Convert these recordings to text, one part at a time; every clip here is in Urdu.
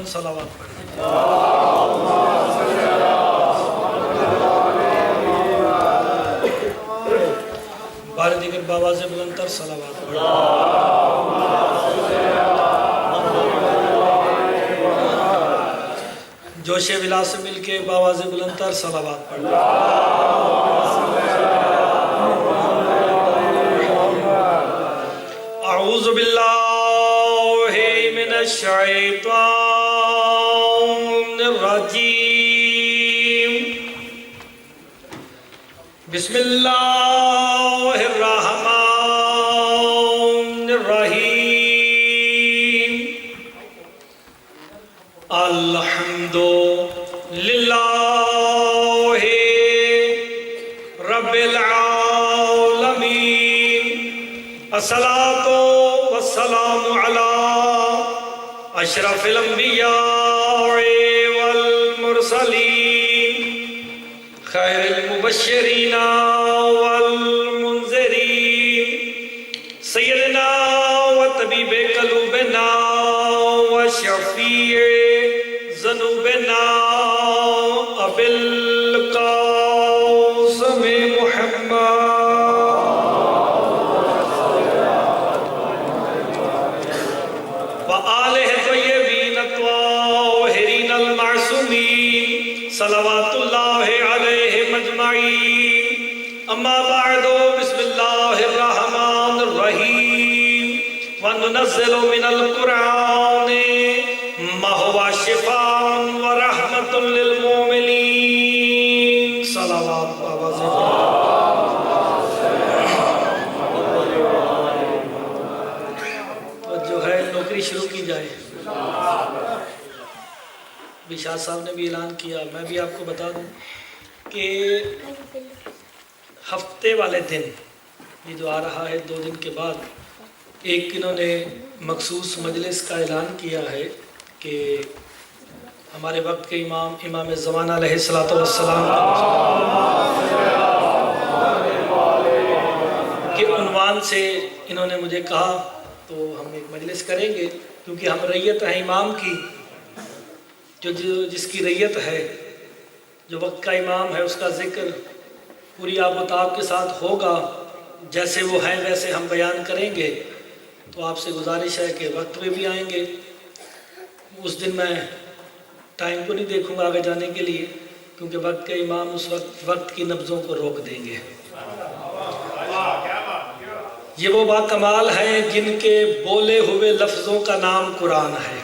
بلند صلوات پڑھیں۔ بار دیگر بآواز بلند تر صلوات پڑھیں۔ جوش ولا سے مل کے بآواز بلند تر صلوات پڑھیں۔ اعوذ باللہ من الشیطان الرجیم، بسم اللہ الرحمن الرحیم، الحمد للہ رب العالمین، الصلاۃ والسلام علی اشرف الانبیاء والمرسلین، خیر المبشرین والمنذرین، سیدنا و طبیب قلوبنا و شفیع ذنوبنا ابی القاسم محمد وآلہ طیبین الطاہرین المعصومین صلوات اللہ علیہم اجمعین، اما بعد، بسم اللہ الرحمن الرحیم، وننزل من القرآن ما هو شفاء ورحمۃ للمؤمنین، صلوات آواز جو ہے نوکری شروع کی جائے۔ بشار صاحب نے بھی اعلان کیا، میں بھی آپ کو بتا دوں کہ ہفتے والے دن یہ جو آ رہا ہے 2 دن کے بعد، ایک انہوں نے مخصوص مجلس کا اعلان کیا ہے کہ ہمارے وقت کے امام زمانہ علیہ السلام کے عنوان سے انہوں نے مجھے کہا تو ہم ایک مجلس کریں گے، کیونکہ ہم ریت ہیں امام کی، جس کی ریت ہے، جو وقت کا امام ہے، اس کا ذکر پوری آب و تاب کے ساتھ ہوگا، جیسے وہ ہیں ویسے ہم بیان کریں گے۔ تو آپ سے گزارش ہے کہ وقت میں بھی آئیں گے۔ اس دن میں ٹائم کو نہیں دیکھوں گا آگے جانے کے لیے، کیونکہ وقت کے امام اس وقت کی نبضوں کو روک دیں گے۔ یہ وہ با کمال ہیں جن کے بولے ہوئے لفظوں کا نام قرآن ہے۔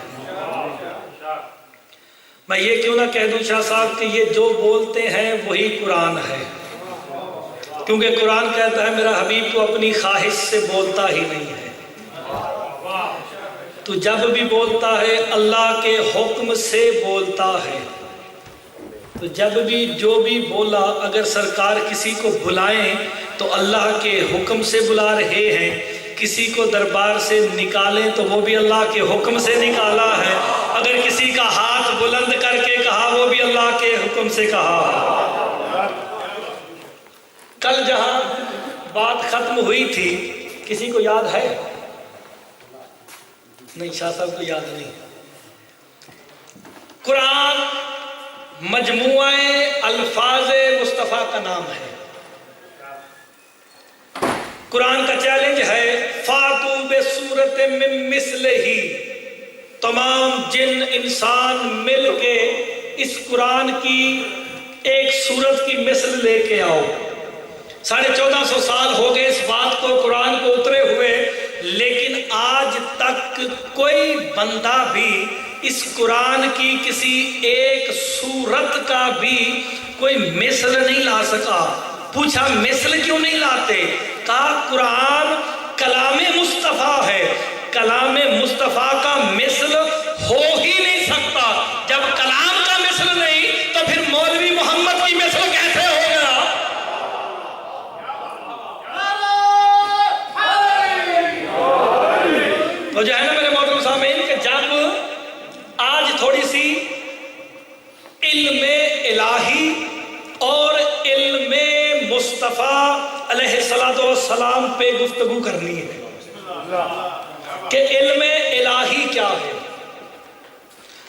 میں یہ کیوں نہ کہہ دوں شاہ صاحب کہ یہ جو بولتے ہیں وہی قرآن ہے، کیونکہ قرآن کہتا ہے میرا حبیب تو اپنی خواہش سے بولتا ہی نہیں ہے، تو جب بھی بولتا ہے اللہ کے حکم سے بولتا ہے۔ تو جب بھی جو بھی بولا، اگر سرکار کسی کو بلائیں تو اللہ کے حکم سے بلا رہے ہیں، کسی کو دربار سے نکالیں تو وہ بھی اللہ کے حکم سے نکالا ہے، اگر کسی کا ہاتھ بلند کر کے کہا وہ بھی اللہ کے حکم سے کہا۔ کل جہاں بات ختم ہوئی تھی، کسی کو یاد ہے؟ نہیں، شاہ صاحب کو یاد نہیں۔ قرآن مجموعہ الفاظ مصطفیٰ کا نام ہے۔ قرآن کا چیلنج ہے فاتو بسورۃ من مثلہ، تمام جن انسان مل کے اس قرآن کی ایک سورت کی مثل لے کے آؤ۔ 1450 سال ہو گئے اس بات کو قرآن کو اترے ہوئے، لیکن آج تک کوئی بندہ بھی اس قرآن کی کسی ایک سورت کا بھی کوئی مثل نہیں لا سکا۔ پوچھا مثل کیوں نہیں لاتے؟ کہا قرآن کلام مصطفیٰ ہے، کلام مصطفیٰ کا مثل ہو ہی نہیں سکتا۔ جب کلام کا مثل نہیں تو پھر مولوی محمد کی مثل کیسے ہو گیا؟ تو جو ہے نا میرے محترم سامعین کہ جب آج تھوڑی سی علم الہی اور علم مصطفیٰ علیہ السلام پہ گفتگو کرنی ہے کہ علم الہی کیا ہے۔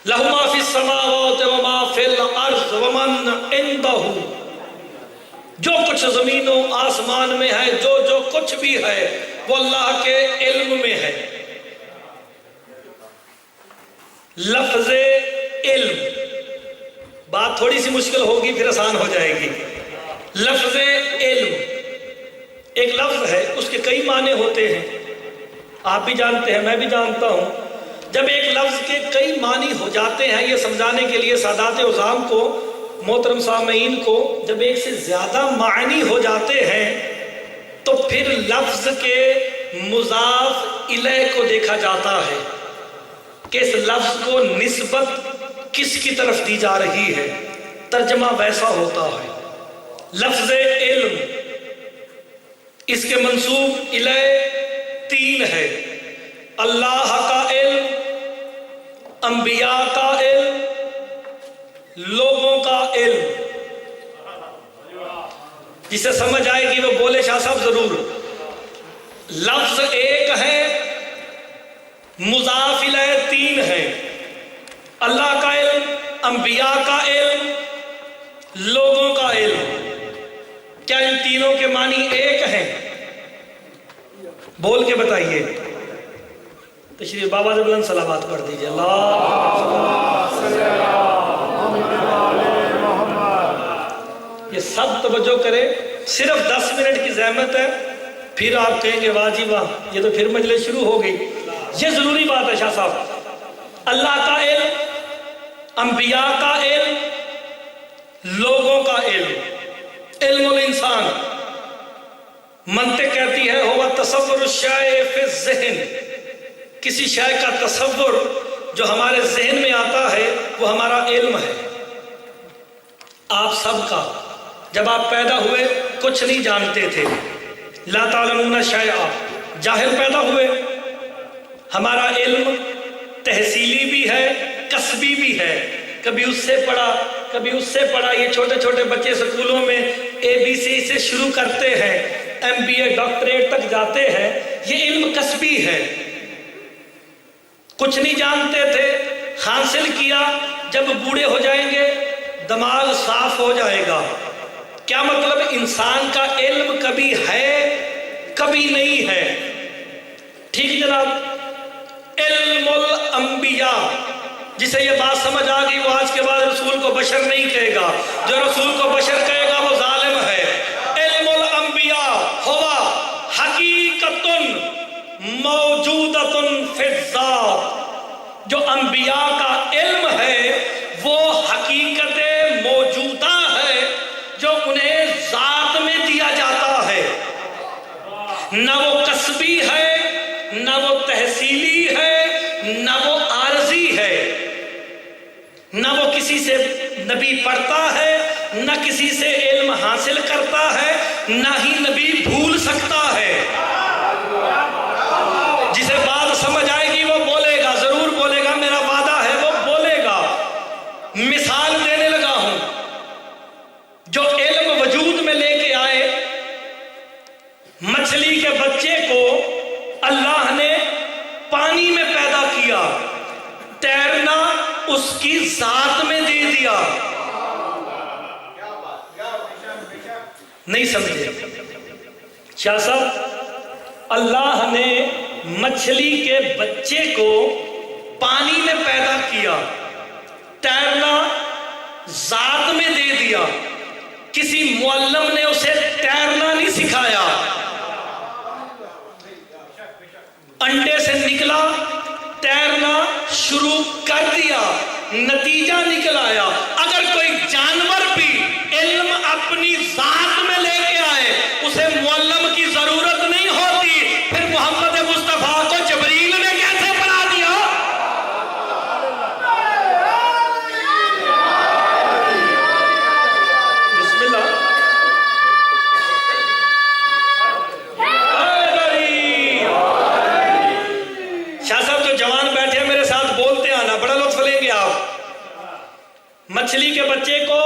لہو ما فی السماوات وما فی الارض ومن عندہ، جو کچھ زمین و آسمان میں ہے، جو کچھ بھی ہے وہ اللہ کے علم میں ہے۔ لفظ علم، بات تھوڑی سی مشکل ہوگی پھر آسان ہو جائے گی۔ لفظ علم ایک لفظ ہے، اس کے کئی معنی ہوتے ہیں، آپ بھی جانتے ہیں، میں بھی جانتا ہوں۔ جب ایک لفظ کے کئی معنی ہو جاتے ہیں، یہ سمجھانے کے لیے سادات عظام کو، محترم سامعین کو، جب ایک سے زیادہ معنی ہو جاتے ہیں تو پھر لفظ کے مضاف الیہ کو دیکھا جاتا ہے کہ اس لفظ کو نسبت کس کی طرف دی جا رہی ہے، ترجمہ ویسا ہوتا ہے۔ لفظ علم، اس کے منسوب الیہ 3 ہے: اللہ کا علم، انبیاء کا علم، لوگوں کا علم۔ جسے سمجھ آئے گی وہ بولے شاہ صاحب ضرور۔ لفظ ایک ہے، مضاف الیہ 3 ہے: اللہ کا علم، انبیاء کا علم، لوگوں کا علم۔ کیا ان تینوں کے معنی ایک ہیں؟ بول کے بتائیے۔ تشریف بابا سے بلند صلوات پڑھ دیجئے۔ یہ سب توجہ کرے، صرف 10 منٹ کی زحمت ہے، پھر آپ کہیں گے واہ جی واہ، یہ تو پھر مجلس شروع ہو گئی۔ یہ ضروری بات ہے شاہ صاحب۔ اللہ کا علم، انبیاء کا علم، لوگوں کا علم۔ علم الانسان، منطق کہتی ہے ہوا تصور الشیء فی الذہن، کسی شے کا تصور جو ہمارے ذہن میں آتا ہے وہ ہمارا علم ہے۔ آپ سب کا جب آپ پیدا ہوئے کچھ نہیں جانتے تھے، لا تعلمون شیئا، جاہل پیدا ہوئے۔ ہمارا علم تحصیلی بھی ہے، کسبی بھی ہے، کبھی اس سے پڑھا کبھی اس سے پڑھا۔ یہ چھوٹے چھوٹے بچے سکولوں میں ABC سے شروع کرتے ہیں، MBA ڈاکٹریٹ تک جاتے ہیں، یہ علم کسبی ہے۔ کچھ نہیں جانتے تھے، حاصل کیا، جب بوڑھے ہو جائیں گے دماغ صاف ہو جائے گا۔ کیا مطلب؟ انسان کا علم کبھی ہے کبھی نہیں ہے۔ ٹھیک جناب؟ علم الانبیاء، جسے یہ بات سمجھ آ گئی وہ آج کے بعد رسول کو بشر نہیں کہے گا، جو رسول کو بشر کہے گا وہ ظالم ہے۔ علم الانبیاء ہوا حقیقت موجودۃ فی الذات، جو انبیاء کا علم ہے وہ حقیقت موجودہ ہے جو انہیں ذات میں دیا جاتا ہے، نہ وہ کسبی ہے، نہ وہ تحصیلی ہے، نہ وہ عارضی ہے، نہ وہ کسی سے نبی پڑھتا ہے، نہ کسی سے علم حاصل کرتا ہے، نہ ہی نبی بھول سکتا ہے۔ جسے بات سمجھ آئے گی وہ بولے گا، ضرور بولے گا، میرا وعدہ ہے وہ بولے گا۔ مثال دینے لگا ہوں، جو علم وجود میں لے کے آئے، مچھلی کے بچے کو اللہ نے پانی میں پیدا کیا، تیرنا اس کی ذات میں دے دیا۔ نہیں سمجھے شاہ صاحب؟ اللہ نے مچھلی کے بچے کو پانی میں پیدا کیا، تیرنا ذات میں دے دیا۔ کسی معلم نے اسے تیرنا نہیں سکھایا، انڈے سے نکلا، تیرنا شروع کر دیا، نتیجہ نکل آیا۔ اگر کوئی جانور بھی علم اپنی ذات میں لے کے آئے، اسے معلم کی ضرورت نہیں ہوتی۔ پھر محمد مصطفیٰ کو جبریل نے کیسے پڑھا دیا؟ بسم اللہ۔ شاہ صاحب جو جوان بیٹھے ہیں میرے ساتھ بولتے آنا، بڑا لطف لیں گے آپ۔ مچھلی کے بچے کو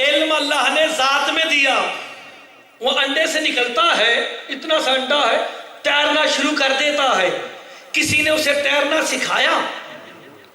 علم اللہ نے ذات میں دیا، وہ انڈے سے نکلتا ہے، اتنا سا انڈا ہے، تیرنا شروع کر دیتا ہے۔ کسی نے اسے تیرنا سکھایا؟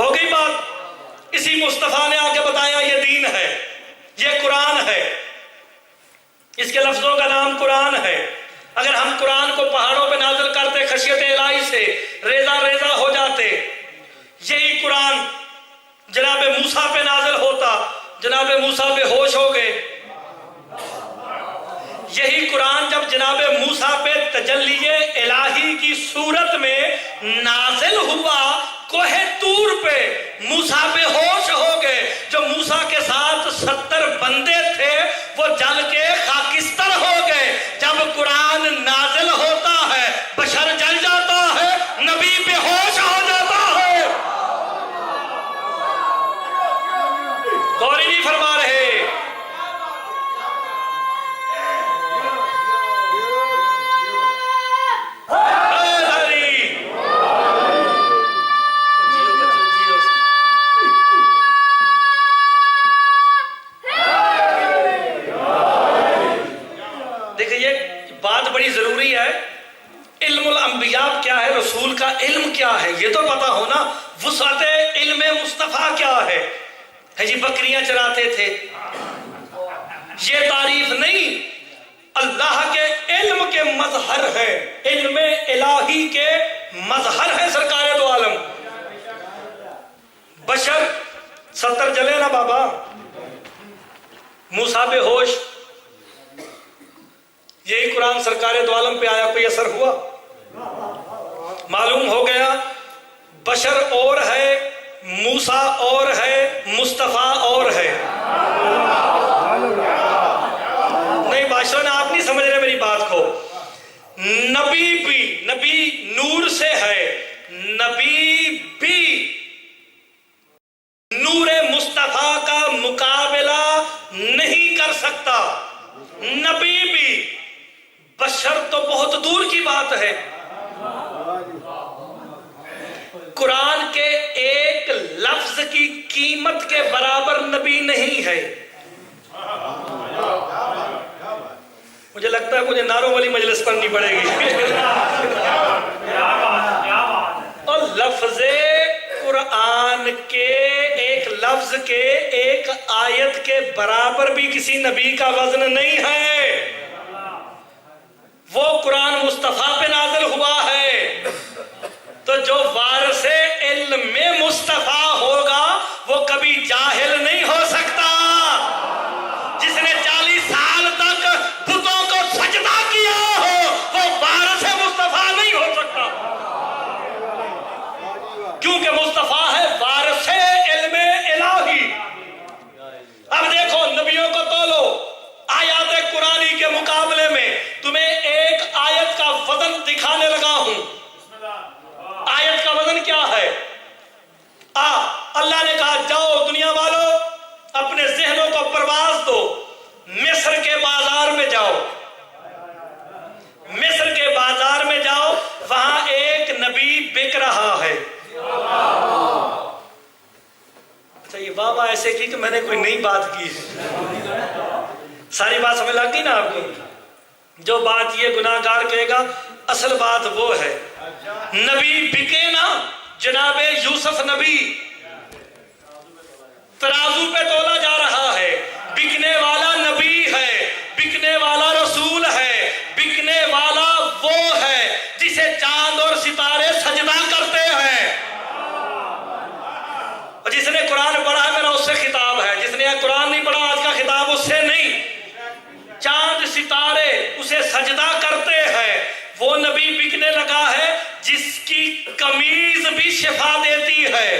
ہو گئی بات. اسی مصطفیٰ نے آ کے بتایا یہ دین ہے، یہ قرآن ہے، اس کے لفظوں کا نام قرآن ہے. اگر ہم قرآن کو پہاڑوں پہ نازل کرتے خشیت الہی سے ریزہ ریزہ ہو جاتے، یہی قرآن جناب موسیٰ پہ نازل ہوتا، جناب موسیٰ بے ہوش ہو گئے. یہی قرآن جب جناب موسیٰ پہ تجلی الہی کی صورت میں نازل ہوا کوہ طور پہ، موسیٰ بے ہوش ہو گئے. جو موسیٰ کے ساتھ 70 بندے تھے وہ جل کے خاکستر ہو گئے. جب قرآن نازل ہوتا ہے بشر جل جاتا ہے، نبی بے ہوش ہو جاتا ہے. غور نہیں فرما رہے. ضروری ہے. علم الانبیاء کیا ہے، رسول کا علم کیا ہے، یہ تو پتا ہونا. وسعت علم مصطفیٰ کیا ہے جی بکریاں چراتے تھے، یہ تعریف نہیں. اللہ کے علم کے مظہر ہے، علم الہی کے مظہر ہے سرکار دو عالم. بشر 70 جلے نا بابا، موسیٰ بے ہوش. یہی قرآن سرکار دو عالم پہ آیا، کوئی اثر ہوا؟ معلوم ہو گیا بشر اور ہے، موسیٰ اور ہے، مصطفیٰ اور ہے. نہیں بادشاہ نے آپ نہیں سمجھ رہے میری بات کو. نبی بھی، نبی نور سے ہے، نبی بھی نور مصطفیٰ کا مقابلہ نہیں کر سکتا. نبی بھی، بشر تو بہت دور کی بات ہے. قرآن کے ایک لفظ کی قیمت کے برابر نبی نہیں ہے. مجھے لگتا ہے مجھے ناروں والی مجلس پڑھنی پڑے گی. اور لفظ قرآن کے ایک لفظ کے ایک آیت کے برابر بھی کسی نبی کا وزن نہیں ہے. وہ قرآن مصطفیٰ پہ نازل ہوا ہے، تو جو وارث علم مصطفیٰ ہوگا وہ کبھی جاہل نہیں ہو سکتا. جس نے 40 سال تک بتوں کو سجدہ کیا ہو وہ وارث مصطفیٰ نہیں ہو سکتا، کیونکہ مصطفیٰ ہے وارث علم الہی. اب دیکھو نبیوں کو تولو آیات قرآنی کے مقابلے میں. تمہیں ایک آیت کا وزن دکھانے لگا ہوں. آیت کا وزن کیا ہے؟ اللہ نے کہا جاؤ دنیا والوں اپنے ذہنوں کو پرواز دو، مصر کے بازار میں جاؤ. مصر کے بازار میں جاؤ، وہاں ایک نبی بک رہا ہے. اچھا یہ واہ واہ ایسے کی کہ میں نے کوئی نئی بات کی. ساری بات سمجھ لگ گئی نا آپ کو؟ جو بات یہ گناہگار کہے گا اصل بات وہ ہے. نبی بکے نا، جناب یوسف نبی ترازو پہ تولا جا رہا ہے. بکنے والا نبی ہے، بکنے والا رسول ہے، بکنے والا وہ ہے جسے چاند اور ستارے سجدہ کرتے ہیں. اور جس نے قرآن پڑھا ہے میرا اس سے خطاب ہے، جس نے قرآن نہیں پڑھا آج کا خطاب اس سے نہیں. چاند ستارے اسے سجدہ کرتے ہیں. وہ نبی بکنے لگا ہے جس کی قمیض بھی شفا دیتی ہے.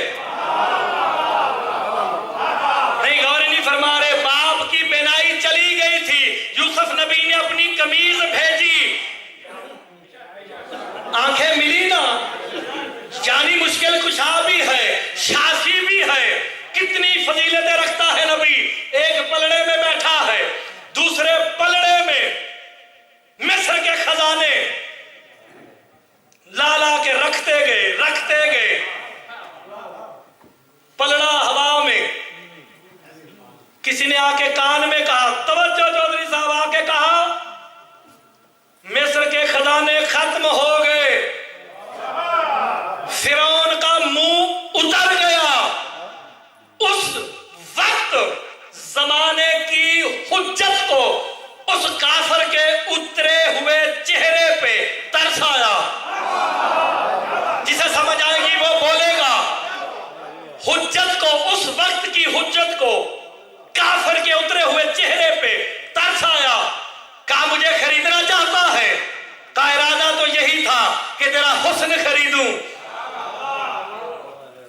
نہیں غور نہیں فرما رہے. باپ کی بینائی چلی گئی تھی، یوسف نبی نے اپنی قمیض بھیجی، آنکھیں ملی نا. یعنی مشکل کشا بھی ہے، شافی بھی ہے. کتنی فضیلتیں رکھتا ہے نبی. ایک پلڑے میں بیٹھا ہے، دوسرے پلڑے میں مصر کے خزانے لا لا کے رکھتے گئے. پلڑا ہوا میں. کسی نے آ کے کان میں کہا، توجہ چودھری صاحب، آ کے کہا مصر کے خزانے ختم ہو گئے. فرعون کا منہ اتر گیا. کہ تیرا حسن خریدوں،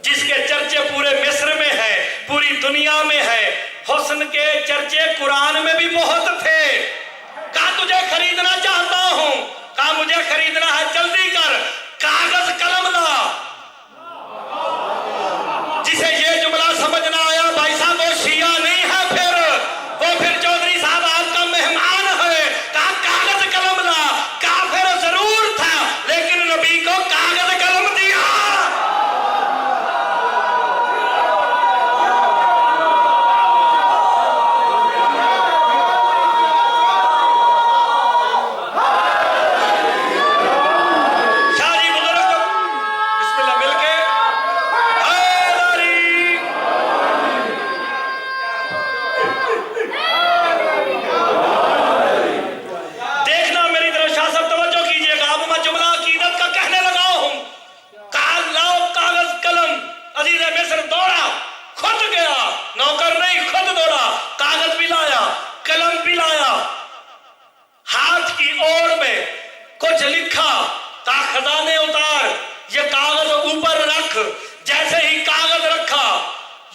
جس کے چرچے پورے مصر میں ہے، پوری دنیا میں ہے. حسن کے چرچے قرآن میں بھی بہت تھے. کہا تجھے خریدنا چاہتا ہوں. کہا مجھے خریدنا ہے، جلدی کر، کاغذ قلم لا. جسے یہ جملہ سمجھ نہ آیا، بھائی صاحب وہ شیعہ نہیں ہے، پھر چودھری صاحب آپ کا مہمان ہے. کہا کاغذ قلم لا. کافر ضرور تھا لیکن نبی کو کاغذ قلم دیا. جیسے ہی کاغذ رکھا،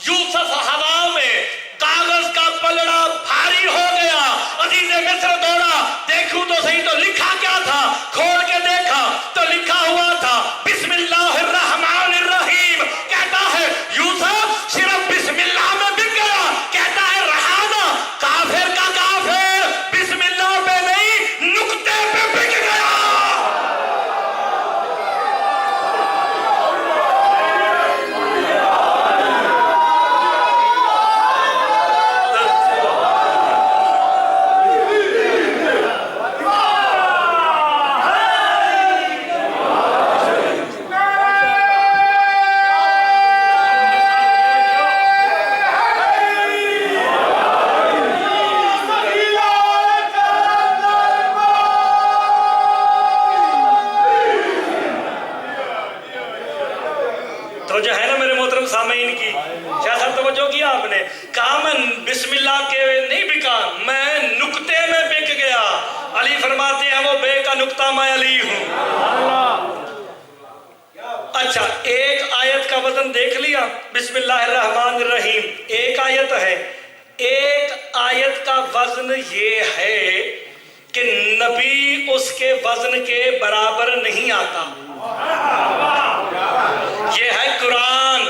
یوسف ہوا میں، کاغذ کا پلڑا بھاری ہو گیا. عزیز مصر دوڑا، دیکھوں تو صحیح تو لکھا کیا تھا. کھول کے دیکھا تو لکھا ہوا تھا بسم اللہ الرحمن الرحیم. کہتا ہے یوسف صرف بسم اللہ میں بک گیا. کہتا ہے رہانا، کافر کا کافر بسم اللہ پہ نہیں نقطے پہ بک گیا. تو جو ہے نا میرے محترم سامعین کی، شاہ صاحب توجہ کیا آپ نے، کہا میں بسم اللہ کے نہیں بکا، میں نقطے میں بک گیا. علی فرماتے ہیں وہ بے کا نقطہ میں علی ہوں. اچھا، ایک آیت کا وزن دیکھ لیا، بسم اللہ الرحمن الرحیم ایک آیت ہے. ایک آیت کا وزن یہ ہے کہ نبی اس کے وزن کے برابر نہیں آتا. یہ ہے قرآن.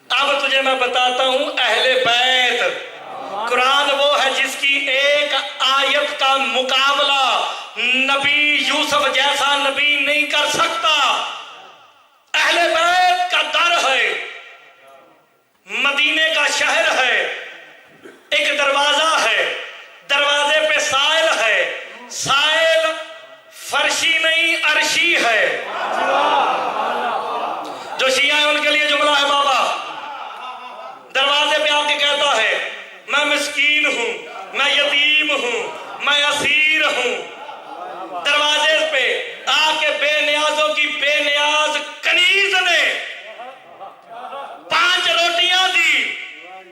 اب تجھے میں بتاتا ہوں اہل بیت. قرآن وہ ہے جس کی ایک آیت کا مقابلہ نبی یوسف جیسا نبی نہیں کر سکتا. اہل بیت کا در ہے، مدینے کا شہر ہے، ایک دروازہ ہے، دروازے پہ سائل ہے، سائل فرشی نہیں عرشی ہے. جو شیعہ ہیں ان کے لیے جملہ ہے بابا. دروازے پہ آ کے کہتا ہے میں مسکین ہوں، میں یتیم ہوں، میں اسیر ہوں. دروازے پہ آ کے بے نیازوں کی بے نیاز کنیز نے 5 روٹیاں دی،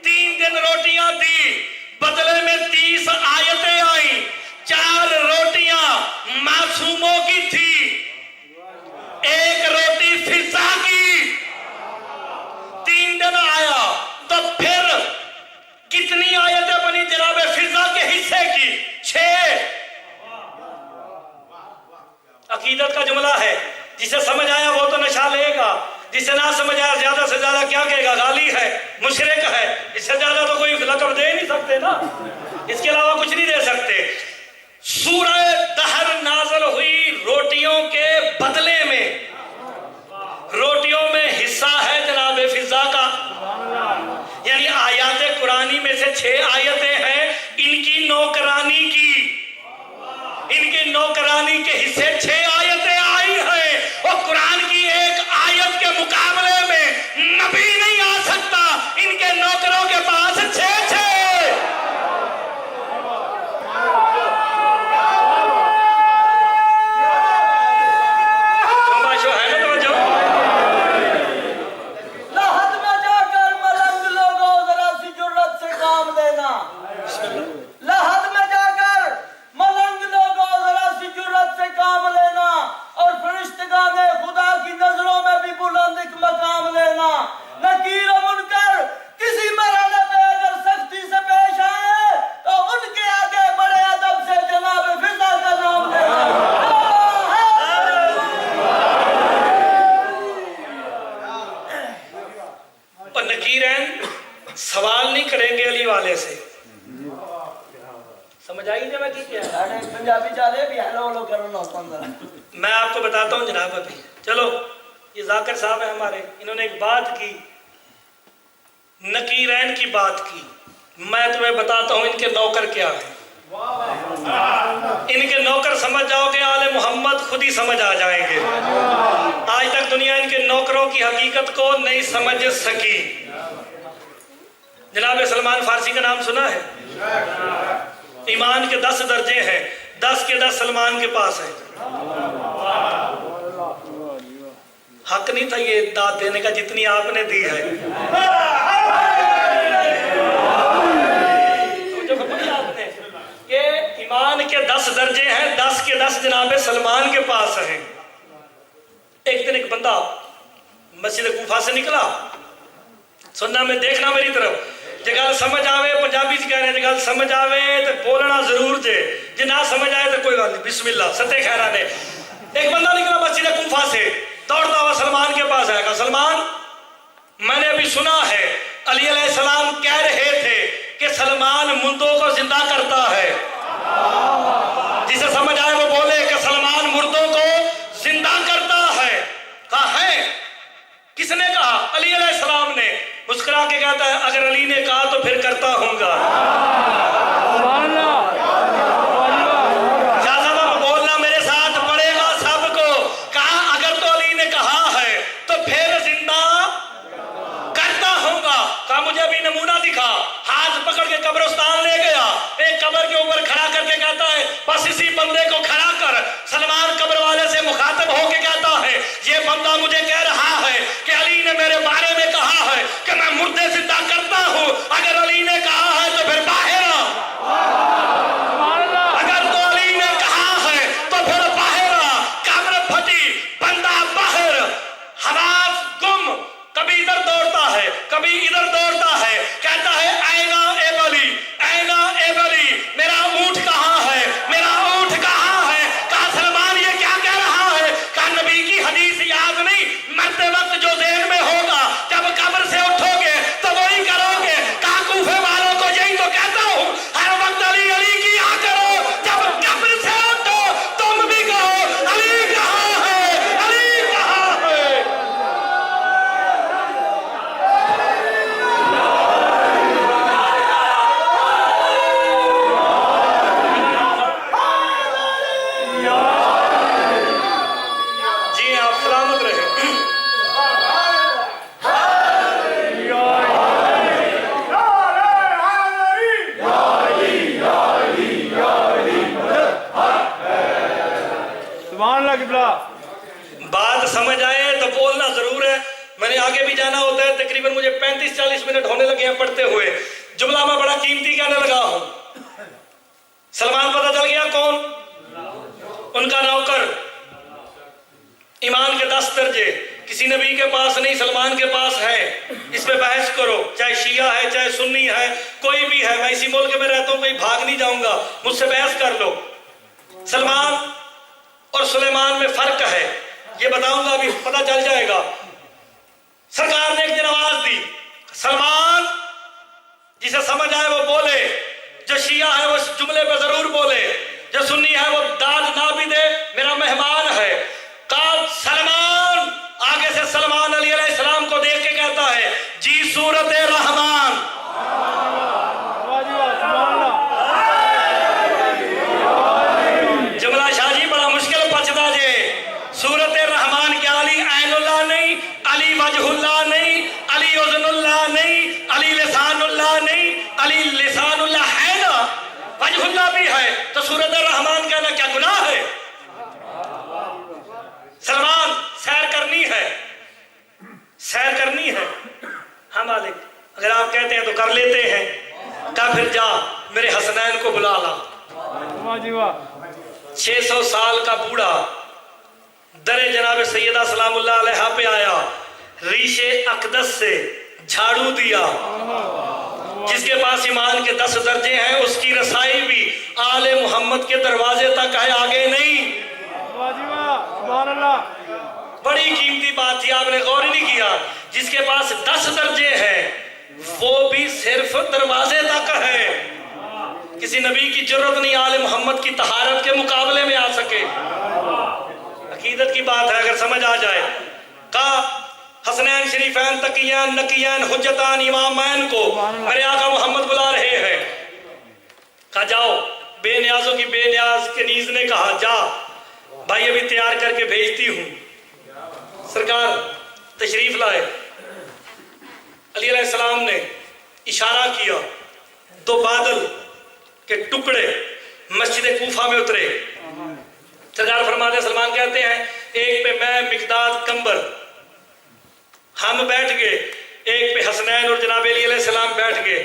3 دن روٹیاں دی، بدلے میں 30 آیتیں آئیں. 4 روٹیاں معصوموں کی تھی، 1 روٹی فضا کی. 3 دن آیا تو پھر کتنی آیتیں بنی جناب فضا کے حصے کی؟ 6. عقیدت کا جملہ ہے، جسے سمجھ آیا وہ تو نشا لے گا، جسے نہ سمجھ آیا زیادہ سے زیادہ کیا کہے گا؟ غالی ہے، مشرک ہے. اس سے زیادہ تو کوئی لقب دے نہیں سکتے نا، اس کے علاوہ کچھ نہیں دے سکتے. سورہ دہر نازل ہوئی روٹیوں کے بدلے میں. روٹیوں میں حصہ ہے جناب فضا کا، یعنی آیات قرآنی میں سے 6 آیتیں ہیں ان کی نوکرانی کی. ان کی نوکرانی کے حصے 6 آیتیں آئی ہیں، اور قرآن کی ایک آیت کے مقابلے میں نبی نہیں آ سکتا. ان کے نوکروں کے پاس 6 لحد میں جا کر ملنگ لوگوں ذرا سی جرت سے کام لینا، اور فرشتے والے سے. سمجھ آئی جب کی کیا پنجابی چاہے بھی ہیلو ہیلو کرنا ہوتا ہے. میں آپ کو بتاتا ہوں جناب. ابھی چلو یہ ذاکر صاحب ہیں ہمارے, انہوں نے ایک بات کی, نکیرین کی بات کی. میں تمہیں بتاتا ہوں ان کے نوکر کیا ہیں. ان کے نوکر سمجھ جاؤ گے آل محمد خود ہی سمجھ آ جائیں گے. آج تک دنیا ان کے نوکروں کی حقیقت کو نہیں سمجھ سکی. جناب سلمان فارسی کا نام سنا ہے؟ ایمان کے 10 درجے ہیں, 10 کے 10 سلمان کے پاس ہیں. حق نہیں تھا یہ داد دینے کا جتنی آپ نے دی ہے. کہ ایمان کے 10 درجے ہیں, 10 کے 10 جناب سلمان کے پاس ہیں. ایک دن ایک بندہ مسجد کوفہ سے نکلا. سننا میں دیکھنا میری طرف, جگہ سمجھ آوے پنجابی کہہ رہے ہیں, جگہ سمجھ آوے تو بولنا ضرور جے, جی نہ سمجھ آئے تو کوئی بات نہیں. بسم اللہ ستے خیرہ نے. ایک بندہ نکلا مسجد کوفہ سے, دوڑتا ہوا سلمان کے پاس آئے گا. سلمان, میں نے ابھی سنا ہے علی علیہ السلام کہہ رہے تھے کہ سلمان مردوں کو زندہ کرتا ہے. جسے سمجھ آئے وہ بولے کہ سلمان مردوں کو زندہ کرتا ہے. کہا ہے, کس نے کہا؟ علی علیہ السلام نے. مسکرا کے کہتا ہے اگر علی نے کہا تو پھر کرتا ہوں گا. شاہ صاحب بولنا میرے ساتھ پڑے گا سب کو. کہا اگر تو علی نے کہا ہے تو پھر زندہ کرتا ہوں گا. کہا مجھے ابھی نمونہ دکھا. ہاتھ پکڑ کے قبرستان لے گیا, ایک قبر کے اوپر کھڑا کر کے کہتا ہے بس اسی بندے کو کھڑا کر. سلمان قبر والے سے مخاطب ہو کے کہتا ہے یہ بندہ مجھے کہہ رہا ہے کہ علی نے میرے بارے میں کہا ہے کہ میں مردے زندہ کرتا ہوں. اگر علی نے کہا ہے تو پھر باہر آ. اگر تو علی نے کہا ہے تو پھر باہر آ. قبر پھٹی, بندہ باہر, حواس گم, کبھی ادھر دوڑتا ہے کبھی ادھر دوڑتا ہے. کہتا ہے آئے گا اے بلی, آئے گا اے بلی, میرا اونٹ کہاں ہے, میرا اونٹ کہاں ہے. کہا سلمان یہ کیا کہہ رہا ہے؟ کہا نبی کی حدیث یاد نہیں, مرتے وقت جو ذہن میں ہوگا جب قبر سے اٹھو گے تو وہی کرو گے. کہا کوفے والوں کو یہی تو کہتا ہوں, ہر وقت علی علی کیا کرو. جب قبر سے اٹھو تم بھی کہو علی کہاں ہے, علی کہاں ہے. جی آپ سلامت رہے. سبحان اللہ قبلہ. بات سمجھ آئے تو بولنا ضرور ہے. میں نے آگے بھی جانا ہوتا ہے, تقریباً مجھے 35-40 منٹ ہونے لگے ہیں پڑھتے ہوئے. جملہ میں بڑا قیمتی کہنے لگا ہوں. سلمان پتہ چل گیا کون؟ ان کا نوکر. ایمان کے 10 درجے کسی نبی کے پاس نہیں, سلمان کے پاس ہے. اس پہ بحث کرو, چاہے شیعہ ہے چاہے سنی ہے, کوئی بھی ہے. میں اسی ملک میں رہتا ہوں, کہیں بھاگ نہیں جاؤں گا, مجھ سے بحث کر لو. سلمان اور سلیمان میں فرق ہے, یہ بتاؤں گا, ابھی پتہ چل جائے گا. سرکار نے ایک دن آواز دی, سلمان, جسے سمجھ آئے وہ بولے. جو شیعہ ہے وہ اس جملے پہ ضرور بولے, جو سنی ہے وہ داد نہ بھی دے, میرا مہمان ہے. کہا سلمان, آگے سے سلمان علی علیہ السلام کو دیکھ کے کہتا ہے جی سورت رحمان. جملہ شاہ جی بڑا مشکل پچدا جے. سورت رحمان کیا علی عین اللہ نہیں, علی وجہ اللہ نہیں, علی اذن اللہ نہیں, علی لسان اللہ نہیں, علی لسان اللہ ہے نا, وجہ اللہ بھی ہے, تو سورت رحمان کہنا کیا گناہ ہے؟ سلمان سیر کرنی ہے, سیر کرنی ہے. ہاں مالک, اگر آپ کہتے ہیں تو کر لیتے ہیں. کہا پھر جا میرے حسنین کو بلا لا. 600 سال کا بوڑھا در جناب سیدہ سلام اللہ علیہ پہ آیا, ریش اقدس سے جھاڑو دیا. جس کے پاس ایمان کے 10 درجے ہیں اس کی رسائی بھی آل محمد کے دروازے تک ہے, آگے نہیں. بڑی قیمتی بات تھی, آپ نے غور ہی نہیں کیا. جس کے پاس 10 درجے ہیں وہ بھی صرف دروازے تک ہے. کسی نبی کی جرت نہیں آل محمد کی طہارت کے مقابلے میں آ سکے. عقیدت کی بات ہے اگر سمجھ آ جائے. کہا حسنین شریفین تقیین نقیین حجتان امامین کو میرے آقا محمد بلا رہے ہیں. کہا جاؤ. بے نیازوں کی بے نیاز کے نیز نے کہا جا بھائی ابھی تیار کر کے بھیجتی ہوں. سرکار تشریف لائے. علی علیہ السلام نے اشارہ کیا. 2 بادل کے ٹکڑے مسجد کوفہ میں اترے. سرکار فرماتے سلمان کہتے ہیں ایک پہ میں مقداد کمبر ہم بیٹھ گئے, ایک پہ حسنین اور جناب علی علیہ السلام بیٹھ گئے.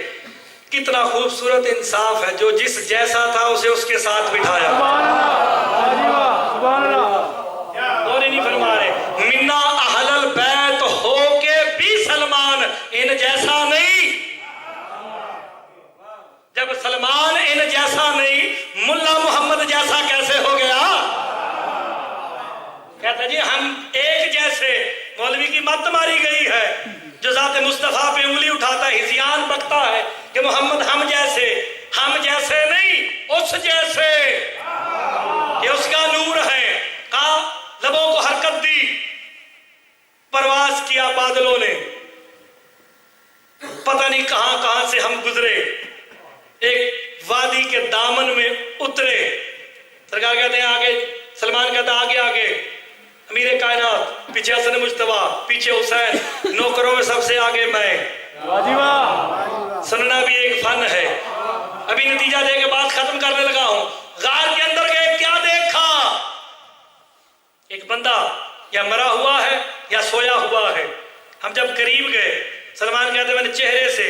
کتنا خوبصورت انصاف ہے, جو جس جیسا تھا اسے اس کے ساتھ بٹھایا. اور نہیں فرما رہے منا اہل البیت ہو کے بھی سلمان ان جیسا نہیں. جب سلمان ان جیسا نہیں ملا محمد جیسا کیسے ہو گیا؟ کہتا جی ہم ایک جیسے. مولوی کی مت ماری گئی ہے جو ذات مصطفیٰ پہ انگلی اٹھاتا ہے ہذیان بکتا ہے کہ محمد ہم جیسے نہیں اس جیسے کہ اس کا نور ہے. کہا لبوں کو حرکت دی, پرواز کیا بادلوں نے, پتہ نہیں کہاں کہاں سے ہم گزرے, ایک وادی کے دامن میں اترے. سرکار کہتے ہیں آگے, سلمان کہتا آگے آگے امیر کائنات, پیچھے حسن مجتبی, پیچھے حسین, نوکروں میں سب سے آگے میں. سننا بھی ایک فن ہے. ابھی نتیجہ دے کے بات ختم کرنے لگا ہوں. غار کے اندر گئے, کیا دیکھا؟ ایک بندہ یا مرا ہوا ہے یا سویا ہوا ہے. ہم جب قریب گئے سلمان کہتے میں نے چہرے سے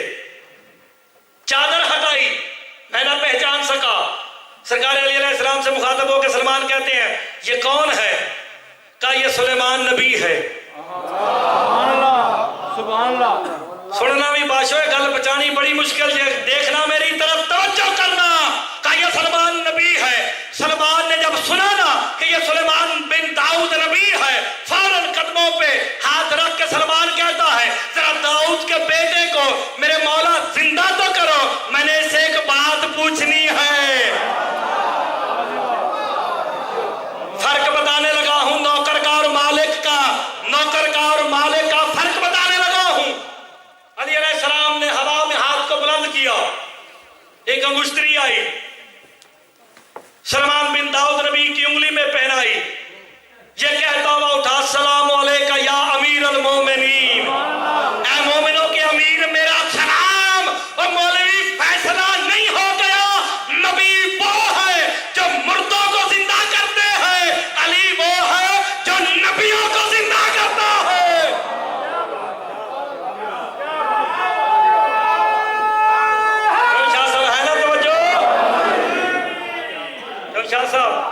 چادر ہٹائی, میں نہ پہچان سکا. سرکار علی علیہ السلام سے مخاطب ہو کے سلمان کہتے ہیں یہ کون ہے؟ کہا یہ سلیمان نبی ہے. سبحان اللہ. سننا بھی باشو ہے, گل بچانی بڑی مشکل ہے, دیکھنا میری طرف, توجہ کرنا. کہا یہ سلیمان نبی ہے. سلمان نے جب سنا نا کہ یہ سلیمان بن داؤد نبی ہے, فوراً قدموں پہ ہاتھ رکھ کے سلمان کہتا ہے ذرا داؤد کے بیٹے کو میرے مولا زندہ تو کرو, میں نے اسے ایک بات پوچھنی ہے. فرق بتانے لگا ہوں نوکر کا اور مالک کا, نوکر کا اور مالک کا فرق بتانے لگا ہوں. علی علیہ السلام نے ہوا میں ہاتھ کو بلند کیا, ایک انگشتری آئی, سلمان بن داؤد نبی کی انگلی میں پہنائی. یہ کہتا ہوا اٹھا السلام علیکہ یا امیر المومنین, اے مومنوں کے امیر میرا سلام. اور مولوی فیصلہ نہیں ہو گیا, نبی وہ ہے جو مردوں کو زندہ کرتے ہیں, علی وہ ہے جو نبیوں کو زندہ کرتا ہے. شاہ صاحب ہے نا توجہ, شاہ صاحب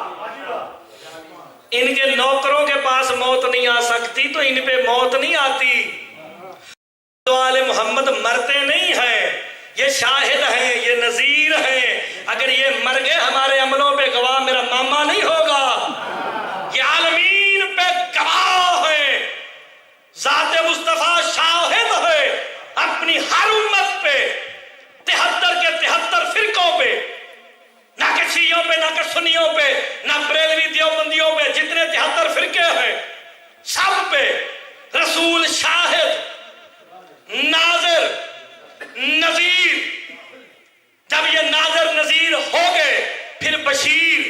ان کے نوکروں کے پاس موت نہیں آ سکتی تو ان پہ موت نہیں آتی. تو آل محمد مرتے نہیں ہیں, یہ شاہد ہیں, یہ نذیر ہیں. اگر یہ مر گئے ہمارے عملوں پہ گواہ میرا ماما نہیں ہوگا, یہ عالمین پہ گواہ ہے. ذات مصطفیٰ شاہد ہے اپنی ہر امت پہ, 73 کے 73 فرقوں پہ, نہ کہ شیعوں پہ, نہ کہ سنیوں پہ, نہ بریلوی دیوبندیوں پہ, جتنے 73 فرقے ہیں سب پہ رسول شاہد, ناظر, نذیر. جب یہ ناظر نذیر ہو گئے پھر بشیر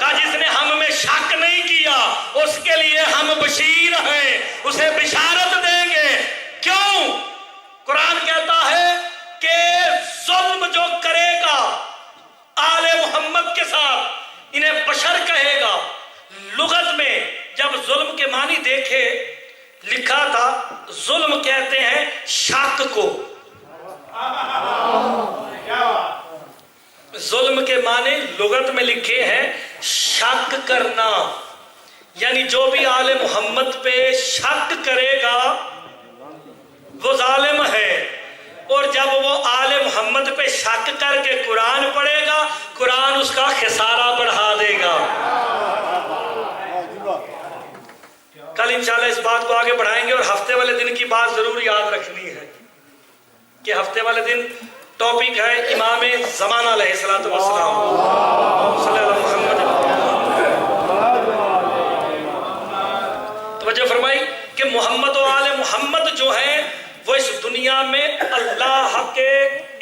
کا, جس نے ہم میں شک نہیں کیا اس کے لیے ہم بشیر ہیں, اسے بشارت دیں گے. کیوں؟ قرآن کہتا ہے کہ ظلم جو کرے گا آل محمد کے ساتھ انہیں بشر کہے گا. لغت میں جب ظلم کے معنی دیکھے لکھا تھا, ظلم کہتے ہیں شک کو. ظلم کے معنی لغت میں لکھے ہیں شک کرنا, یعنی جو بھی آل محمد پہ شک کرے گا وہ ظالم ہے. اور جب وہ آل محمد پہ شک کر کے قرآن پڑھے گا, قرآن اس کا خسارہ بڑھا دے گا. کل انشاءاللہ اس بات کو آگے بڑھائیں گے، اور ہفتے والے دن کی بات ضرور یاد رکھنی ہے کہ ہفتے والے دن ٹاپک ہے امام زمانہ علیہ الصلوۃ والسلام صلی اللہ علیہ وسلم۔ توجہ فرمائی کہ محمد و آل محمد جو ہیں وہ اس دنیا میں اللہ کے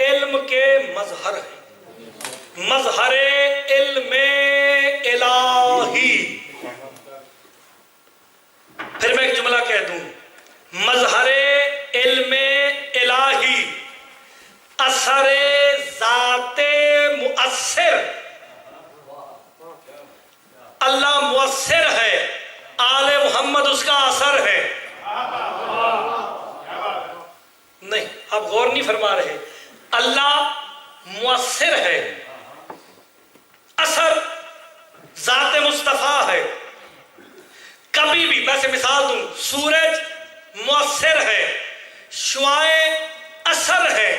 علم کے مظہر ہیں، مظہر علم الہی۔ پھر میں ایک جملہ کہہ دوں، مظہر علم الہی، اثر ذات مؤثر، اللہ مؤثر ہے، آل محمد اس کا اثر ہے۔ نہیں، آپ غور نہیں فرما رہے، اللہ مؤثر ہے، اثر ذات مصطفیٰ ہے۔ کبھی بھی، ویسے مثال دوں، سورج مؤثر ہے، شعائیں اثر ہے،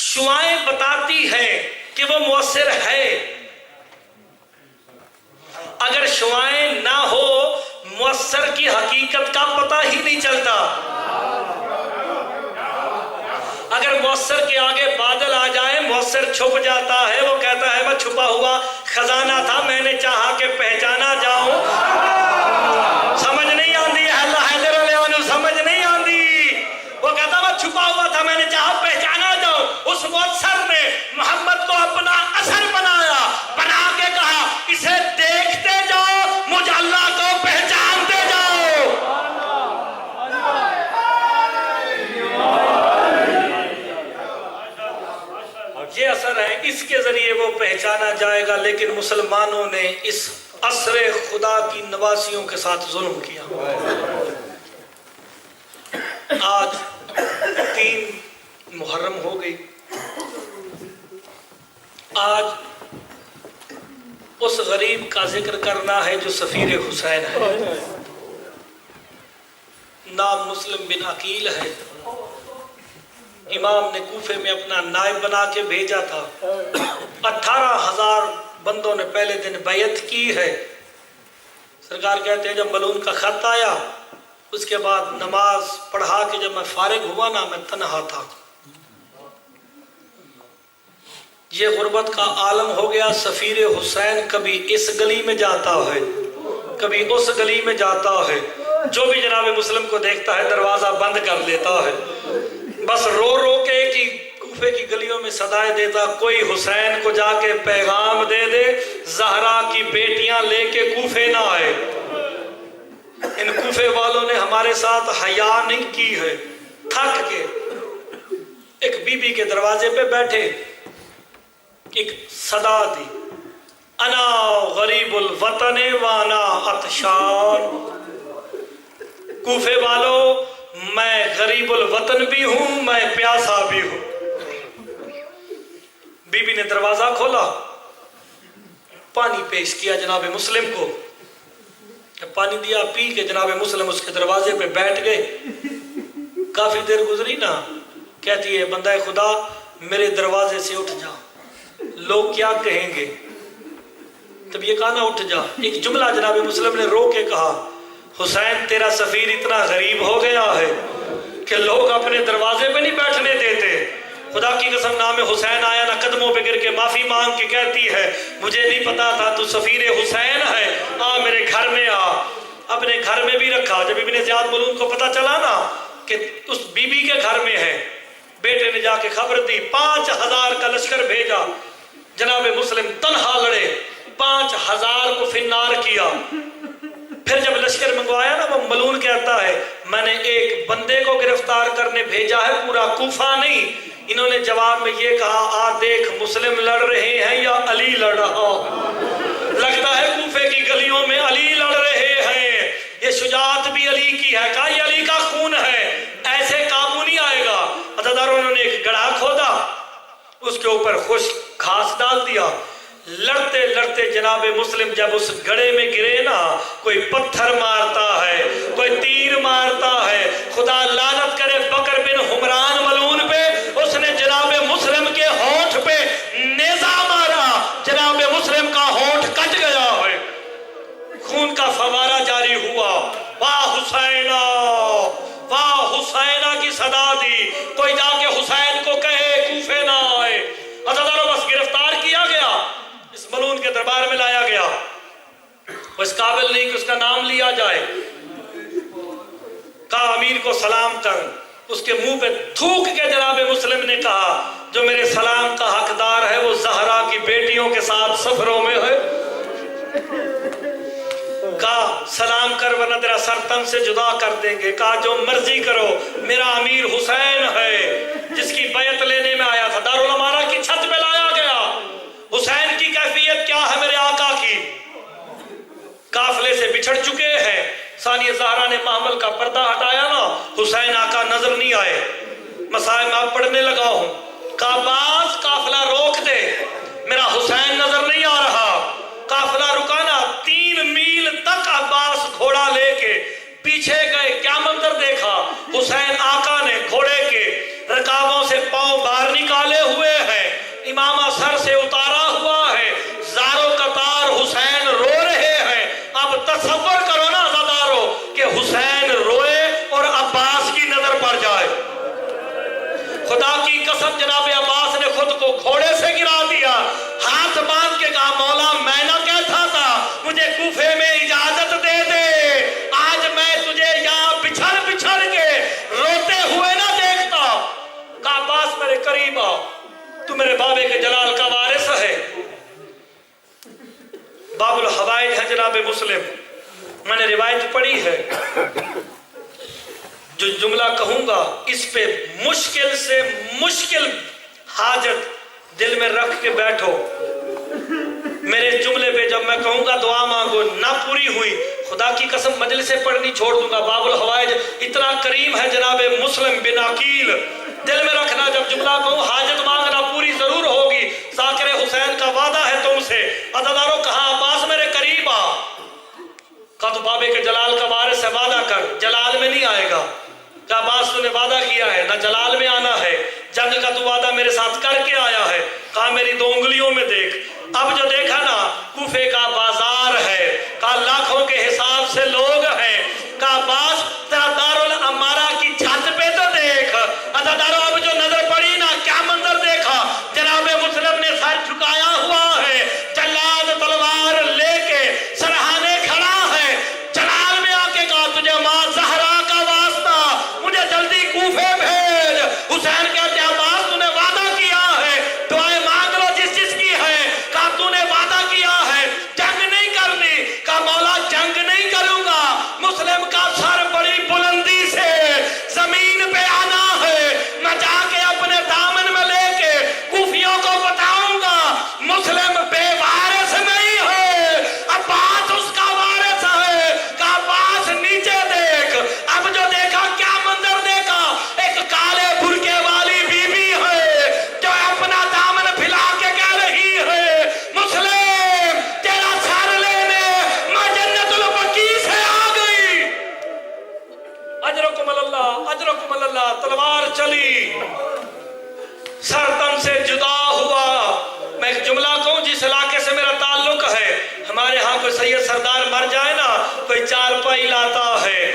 شعائیں بتاتی ہیں کہ وہ مؤثر ہے۔ اگر شعائیں نہ ہو مؤثر کی حقیقت کا پتہ ہی نہیں چلتا۔ اگر مؤثر کے آگے بادل آ جائے مؤثر چھپ جاتا ہے، وہ کہتا ہے میں چھپا ہوا خزانہ تھا، میں نے چاہا کہ پہچانا جاؤں۔ سمجھ نہیں آندی ہے اللہ حیدر علیہ عنہ، سمجھ نہیں آندی۔ وہ کہتا میں چھپا ہوا تھا، میں نے چاہا پہچانا جاؤں۔ اس مؤثر نے محمد کو اپنا اثر بنایا، بنا کے کہا اسے دیکھتے جاؤ، مجھ اللہ کو پہچانتے جاؤ۔ یہ اثر ہے، اس کے ذریعے وہ پہچانا جائے گا۔ لیکن مسلمانوں نے اس اثر خدا کی نواسیوں کے ساتھ ظلم کیا۔ آج 3 محرم ہو گئی، آج اس غریب کا ذکر کرنا ہے جو سفیر حسین ہے، نام مسلم بن عقیل ہے۔ امام نے کوفے میں اپنا نائب بنا کے بھیجا تھا، 18,000 بندوں نے پہلے دن بیعت کی ہے۔ سرکار کہتے ہیں جب ملعون کا خط آیا، اس کے بعد نماز پڑھا کے جب میں فارغ ہوا نا، میں تنہا تھا۔ یہ غربت کا عالم ہو گیا۔ سفیر حسین کبھی اس گلی میں جاتا ہے، کبھی اس گلی میں جاتا ہے، جو بھی جناب مسلم کو دیکھتا ہے دروازہ بند کر لیتا ہے، بس رو رو کے ایک ہی کوفے کی گلیوں میں صدائے دیتا، کوئی حسین کو جا کے پیغام دے دے زہرا کی بیٹیاں لے کے کوفے نہ آئے۔ ان کوفے والوں نے ہمارے ساتھ حیا نہیں کی ہے۔ تھک کے ایک بی بی کے دروازے پہ بیٹھے، ایک صدا دی، انا غریب الوطن وانا عطشان۔ کوفے والوں، میں غریب الوطن بھی ہوں، میں پیاسا بھی ہوں۔ بی بی نے دروازہ کھولا، پانی پیش کیا جناب مسلم کو، پانی دیا، پی کے جناب مسلم اس کے دروازے پہ بیٹھ گئے۔ کافی دیر گزری نا، کہتی ہے بندہ خدا میرے دروازے سے اٹھ جا، لوگ کیا کہیں گے۔ تب یہ کہا نا اٹھ جا، ایک جملہ جناب مسلم نے رو کے کہا، حسین تیرا سفیر اتنا غریب ہو گیا ہے کہ لوگ اپنے دروازے پہ نہیں بیٹھنے دیتے۔ خدا کی قسم نام حسین آیا نا، قدموں پہ گر کے معافی مانگ کے کہتی ہے مجھے نہیں پتا تھا تو سفیر حسین ہے، آ میرے گھر میں آ۔ اپنے گھر میں بھی رکھا۔ جب ابن زیاد ملعون کو پتا چلا نا کہ اس بی بی کے گھر میں ہے، بیٹے نے جا کے خبر دی، 5,000 کا لشکر بھیجا۔ جناب مسلم تنہا لڑے، 5,000 کو فنار کیا۔ پھر جب لشکر منگوایا نا، وہ ملعون کہتا ہے میں نے ایک بندے کو گرفتار کرنے بھیجا ہے، پورا کوفہ نہیں۔ انہوں نے جواب میں یہ کہا آ دیکھ مسلم لڑ رہے ہیں یا علی لڑ رہا، لگتا ہے کوفے کی گلیوں میں علی لڑ رہے ہیں، یہ شجاعت بھی علی کی ہے، کہا یہ علی کا خون ہے، ایسے قابو نہیں آئے گا۔ عزاداروں نے ایک گڑھا کھودا، اس کے اوپر خشک گھاس ڈال دیا، لڑتے لڑتے جناب مسلم جب اس گڑھے میں گرے نا، کوئی پتھر مارتا ہے، کوئی تیر مارتا ہے، خدا لعنت کرے بکر بن حمران ملعون پہ، اس نے جناب مسلم کے ہونٹ پہ نیزہ مارا، جناب مسلم کا ہونٹ کٹ گیا ہے، خون کا فوارہ جاری قابل نہیں کہ اس کا نام لیا جائے. کہا امیر کو سلام کر. اس کے منہ پہ تھوک کے جناب مسلم نے کہا جو میرے سلام کا حقدار ہے وہ زہرا کی بیٹیوں کے ساتھ سفروں میں ہے. کہا سلام کر ورنہ تیرا سر تن سے جدا کر دیں گے. کہا جو مرضی کرو, میرا امیر حسین ہے جس کی بیعت لینے میں آیا تھا. دارالامارہ کی چھت پہ لایا گیا. حسین کی کیفیت کیا ہے میرے آقا کی؟ قافلے سے بچھڑ چکے ہیں. ثانیہ زہرا نے محمل کا پردہ ہٹایا نا, حسین آقا نظر نہیں آئے. مسائل میں آپ پڑھنے لگا ہوں. کہا عباس قافلہ روک دے, میرا حسین نظر نہیں آ رہا. قافلہ رکانا, 3 میل تک عباس گھوڑا لے کے پیچھے گئے. کیا منظر دیکھا؟ حسین آقا نے گھوڑے کے رکابوں سے پاؤں باہر نکالے ہوئے ہیں, امامہ سر سے اتارا ہوا ہے, زاروں قطار حسین رو رہے ہیں. اب تصور کرو نا عزادارو کہ حسین روئے اور عباس کی نظر پڑ جائے. خدا کی قسم جناب عباس نے خود کو گھوڑے سے گرا دیا, ہاتھ باندھ کے کہا مولا میں نہ کہتا تھا مجھے کوفے میں اجازت دے دے, آج میں تجھے یہاں بچھڑ بچھڑ کے روتے ہوئے نہ دیکھتا. کہا عباس میرے قریب آ, تو میرے بابے کے جلال کا وارث ہے. باب الحوائج ہے جناب مسلم, میں نے روایت پڑھی ہے. جو جملہ کہوں گا اس پہ مشکل سے مشکل حاجت دل میں رکھ کے بیٹھو. میرے جملے پہ جب میں کہوں گا دعا مانگو, نہ پوری ہوئی خدا کی قسم مجلسیں پڑھنی چھوڑ دوں گا. باب الحوائج اتنا کریم ہے جناب مسلم بن عقیل. دل میں رکھنا جب جملہ کہوں حاجت مانگنا پوری ضرور ہوگی. ذاکر حسین کا وعدہ ہے تم سے. عزادارو کہا عباس میرے قریب آ. کہا تو بابے کے جلال کا وارث ہے, وعدہ کر جلال میں نہیں آئے گا. کہا عباس تو نے وعدہ کیا ہے, نہ جلال میں آنا ہے, جنگ کا تو وعدہ میرے ساتھ کر کے آیا ہے. کہا میری 2 انگلیوں میں دیکھ. اب جو دیکھا نا کوفے کا بازار ہے, کہا لاکھوں کے حساب سے لوگ ہیں. کہا عباس تیرا دارالامارہ کی چھت پہ تو دیکھ. عزادارو اب جو نظر پڑی نا کیا منظر دیکھا؟ جناب مسلم نے سر جھکایا ہوا ہے, جلاد تلوار لے کے سرہانے کھڑا ہے. جلال میں آ کے کہا تجھے ماں زہرا کا واسطہ مجھے جلدی کوفے بھیج. حسین کہتے عباس تو نے وعدہ کیا ہے, دعائیں مانگ لو جس جس کی ہے. کہا تو نے وعدہ کیا ہے جنگ نہیں کرنی. کہا مولا جنگ نہیں کروں گا, مسلم کا سر بڑی بلندی سے زمین پہ آنا ہے. میں جا کے اپنے دامن میں لے کے کوفیوں کو بتاؤں گا مسلم بے وارث نہیں ہے, عباس اس کا وارث ہے. کہا عباس نیچے دیکھ. اب جو دیکھا کیا منظر دیکھا, ایک کالے برقعے والی بی بی ہے جو اپنا دامن پھیلا کے کہہ رہی ہے مسلم تیرا سر لینے میں جنت البقیع سے آ گئی. اجرکم اللہ اجرکم اللہ. تلوار چلی, سر تن سے جدا ہوا. میں ایک جملہ کہوں جس علاقے سے میرا تعلق ہے, ہمارے ہاں کوئی سید سردار مر جائے نا کوئی 4 پائی لاتا ہے,